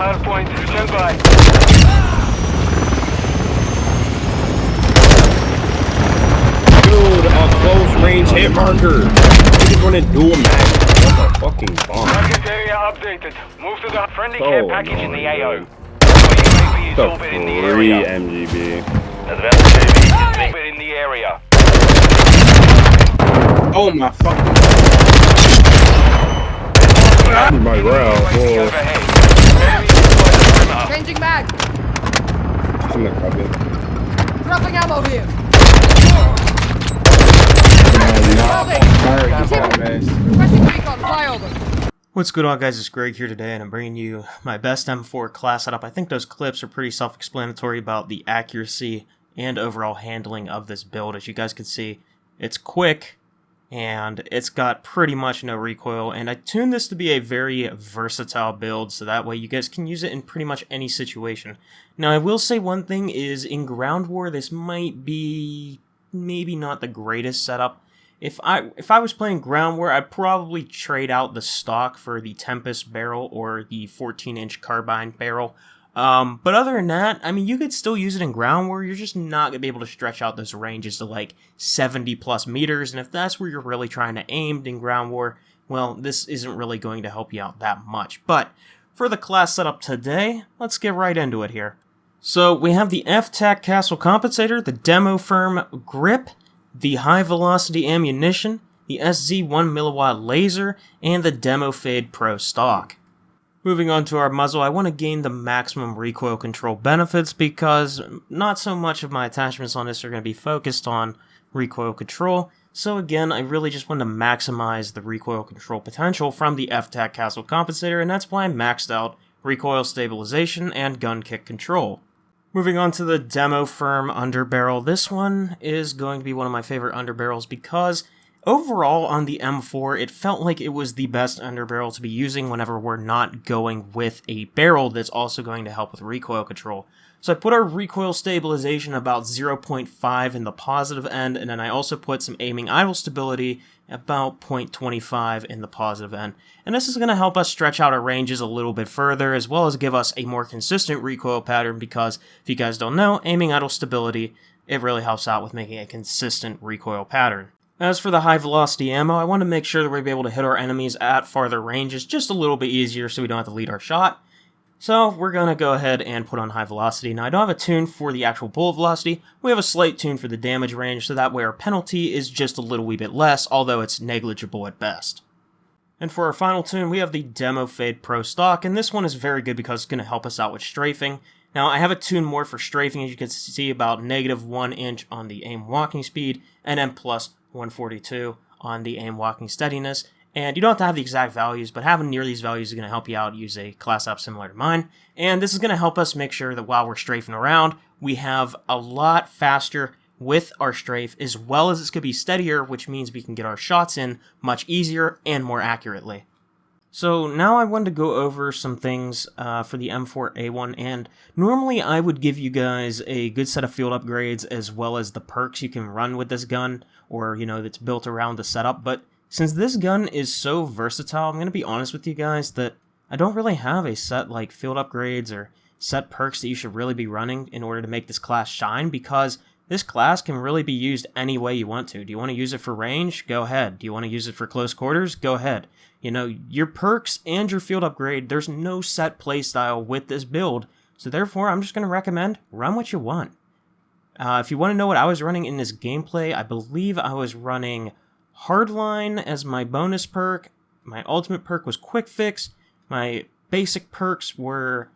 hard point. Stand by. Dude, a close range hit marker. He's running dual mag. What the fucking bomb? Target area updated. Move to the friendly care package in the AO. UAV is The orbiting in the free area. MGB. Advanced UAV is orbiting in the area. Oh my fucking. My growl. UAV Whoa. overhead. Enemy deployed the perimeter. Changing mag. It's in the cupboard. Dropping ammo here. Pressing recon. Fire them. What's good on, guys? It's Greg here today, and I'm bringing you my best M4 class setup. I think those clips are pretty self-explanatory about the accuracy and overall handling of this build. As you guys can see, it's quick, and it's got pretty much no recoil, and I tuned this to be a very versatile build, so that way you guys can use it in pretty much any situation. Now, I will say one thing is, in ground war, this might be maybe not the greatest setup. If I was playing ground war, I'd probably trade out the stock for the Tempest barrel or the 14-inch carbine barrel. But other than that, I mean, you could still use it in ground war. You're just not going to be able to stretch out those ranges to like 70 plus meters. And if that's where you're really trying to aim in ground war, well, this isn't really going to help you out that much. But for the class setup today, let's get right into it here. So we have the F-Tac Castle Compensator, the Demo Firm Grip, the High Velocity Ammunition, the SZ 1 MWII Laser, and the Demo Fade Pro Stock. Moving on to our muzzle, I want to gain the maximum recoil control benefits because not so much of my attachments on this are going to be focused on recoil control. So again, I really just want to maximize the recoil control potential from the F-Tac Castle Compensator, and that's why I maxed out recoil stabilization and gun kick control. Moving on to the Demo Firm Underbarrel, this one is going to be one of my favorite underbarrels because overall on the M4 it felt like it was the best underbarrel to be using whenever we're not going with a barrel that's also going to help with recoil control. So I put our recoil stabilization about 0.5 in the positive end, and then I also put some aiming idle stability about 0.25 in the positive end. And this is going to help us stretch out our ranges a little bit further, as well as give us a more consistent recoil pattern, because if you guys don't know, aiming idle stability, it really helps out with making a consistent recoil pattern. As for the high velocity ammo, I want to make sure that we're able to hit our enemies at farther ranges just a little bit easier so we don't have to lead our shot. So we're going to go ahead and put on high velocity. Now I don't have a tune for the actual bullet velocity, we have a slight tune for the damage range, so that way our penalty is just a little wee bit less, although it's negligible at best. And for our final tune, we have the Demo Fade Pro Stock, and this one is very good because it's going to help us out with strafing. Now I have a tune more for strafing, as you can see, about -1 inch on the aim walking speed, and then plus 142 on the aim walking steadiness. And you don't have to have the exact values, but having near these values is going to help you out use a class up similar to mine. And this is going to help us make sure that while we're strafing around, we have a lot faster with our strafe, as well as it's going to be steadier, which means we can get our shots in much easier and more accurately. So now I wanted to go over some things for the M4A1, and normally I would give you guys a good set of field upgrades as well as the perks you can run with this gun, or, you know, that's built around the setup, but since this gun is so versatile, I'm going to be honest with you guys that I don't really have a set like field upgrades or set perks that you should really be running in order to make this class shine, because this class can really be used any way you want to. Do you want to use it for range? Go ahead. Do you want to use it for close quarters? Go ahead. You know, your perks and your field upgrade, there's no set playstyle with this build, so therefore I'm just going to recommend run what you want. If you want to know what I was running in this gameplay, I believe I was running Hardline as my bonus perk, my ultimate perk was Quick Fix, my basic perks were,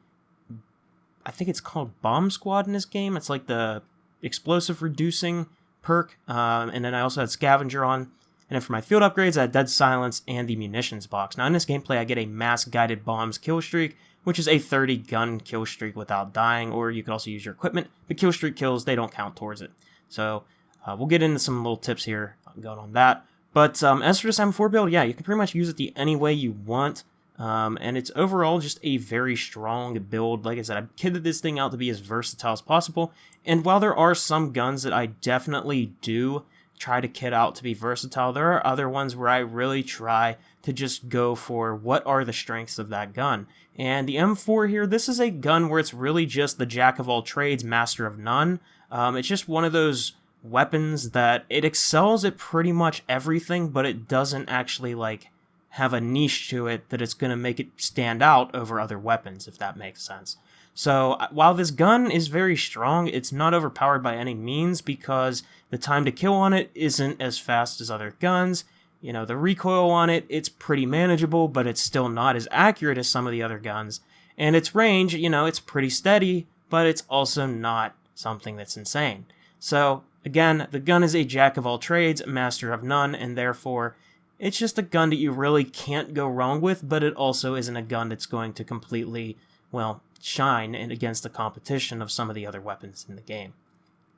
I think it's called Bomb Squad in this game, it's like the explosive reducing perk, and then I also had Scavenger on, and then for my field upgrades I had Dead Silence and the munitions box. Now in this gameplay I get a mass guided bombs kill streak, which is a 30 gun kill streak without dying, or you could also use your equipment, but kill streak kills, they don't count towards it. So we'll get into some little tips here going on that. But as for this M4 build, yeah, you can pretty much use it any way you want. And it's overall just a very strong build. Like I said, I've kitted this thing out to be as versatile as possible. And while there are some guns that I definitely do try to kit out to be versatile, there are other ones where I really try to just go for what are the strengths of that gun. And the M4 here, this is a gun where it's really just the jack of all trades, master of none. It's just one of those weapons that it excels at pretty much everything, but it doesn't actually like have a niche to it that it's going to make it stand out over other weapons, if that makes sense. So while this gun is very strong, it's not overpowered by any means because the time to kill on it isn't as fast as other guns. You know, the recoil on it, it's pretty manageable, but it's still not as accurate as some of the other guns. And its range, you know, it's pretty steady, but it's also not something that's insane. So again, the gun is a jack of all trades, master of none, and therefore it's just a gun that you really can't go wrong with, but it also isn't a gun that's going to completely, well, shine against the competition of some of the other weapons in the game.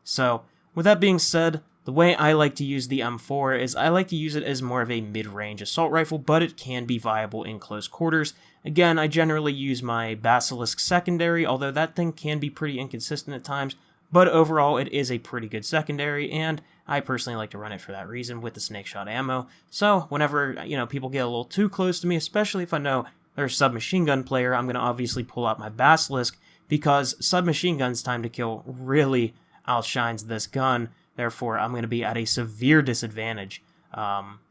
So, with that being said, the way I like to use the M4 is I like to use it as more of a mid-range assault rifle, but it can be viable in close quarters. Again, I generally use my Basilisk secondary, although that thing can be pretty inconsistent at times, but overall it is a pretty good secondary, and I personally like to run it for that reason with the snake shot ammo. So whenever, you know, people get a little too close to me, especially if I know they're a submachine gun player, I'm going to obviously pull out my Basilisk, because submachine gun's time to kill really outshines this gun. Therefore, I'm going to be at a severe disadvantage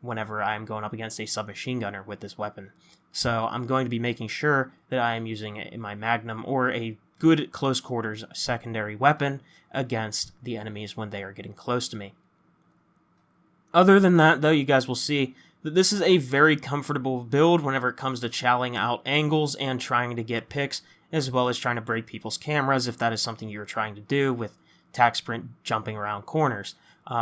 whenever I'm going up against a submachine gunner with this weapon. So I'm going to be making sure that I am using my Magnum or a good close quarters secondary weapon against the enemies when they are getting close to me. Other than that, though, you guys will see that this is a very comfortable build whenever it comes to chowing out angles and trying to get picks, as well as trying to break people's cameras if that is something you're trying to do with tac sprint jumping around corners.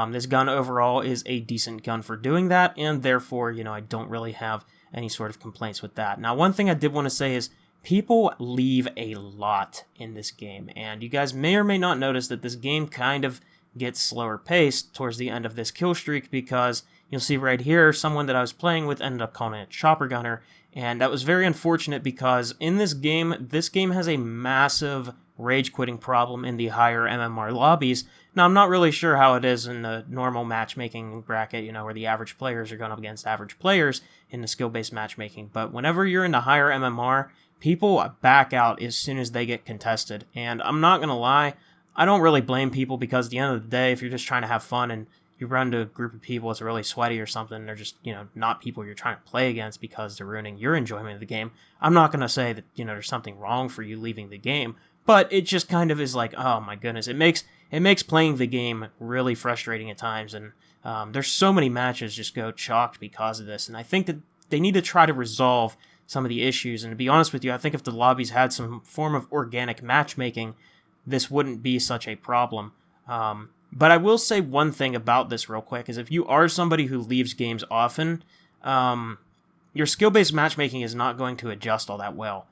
This gun overall is a decent gun for doing that, and therefore, you know, I don't really have any sort of complaints with that. Now, one thing I did want to say is people leave a lot in this game, and you guys may or may not notice that this game kind of gets slower paced towards the end of this kill streak, because you'll see right here, someone that I was playing with ended up calling it chopper gunner, and that was very unfortunate because in this game has a massive rage quitting problem in the higher MMR lobbies. Now, I'm not really sure how it is in the normal matchmaking bracket, you know, where the average players are going up against average players in the skill-based matchmaking, but whenever you're in the higher MMR, people back out as soon as they get contested, and I'm not going to lie, I don't really blame people, because at the end of the day, if you're just trying to have fun and you run to a group of people that's really sweaty or something, they're just, you know, not people you're trying to play against because they're ruining your enjoyment of the game, I'm not going to say that, you know, there's something wrong for you leaving the game, but it just kind of is like, oh my goodness, it makes playing the game really frustrating at times, and there's so many matches just go chalked because of this, and I think that they need to try to resolve some of the issues, and to be honest with you, I think if the lobbies had some form of organic matchmaking, this wouldn't be such a problem. But I will say one thing about this real quick, is if you are somebody who leaves games often, your skill-based matchmaking is not going to adjust all that well.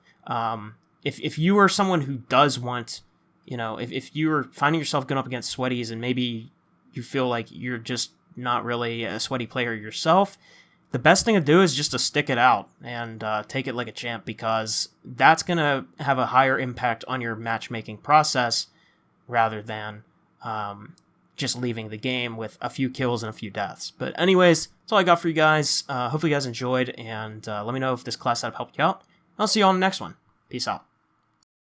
If you are someone who does want, you know, if you're finding yourself going up against sweaties and maybe you feel like you're just not really a sweaty player yourself, the best thing to do is just to stick it out and take it like a champ, because that's going to have a higher impact on your matchmaking process rather than just leaving the game with a few kills and a few deaths. But anyways, that's all I got for you guys. Hopefully you guys enjoyed, and let me know if this class setup helped you out. I'll see you on the next one. Peace out.